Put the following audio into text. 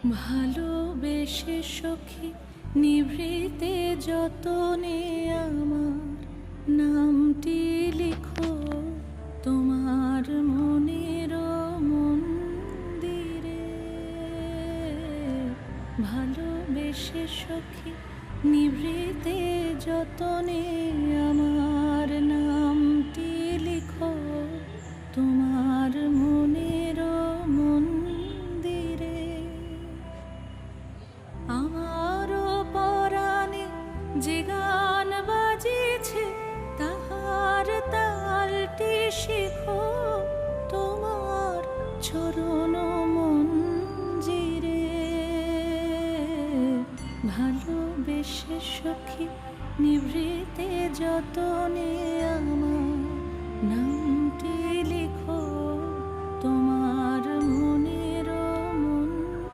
ভালোবেসে সখী নিভৃতে যতনে আমার নামটি লিখো তোমার মনের মন্দিরে। ভালোবেসে সখী নিভৃতে যতনে আমার নামটি লিখো তোমার মনের মন্দিরে। আমারও পরাণে যে গান বাজিছে তাহার তালটি শিখো তোমার চরণ মঞ্জিরে। ভালোবেসে সখী নিভৃতে যতনে আমার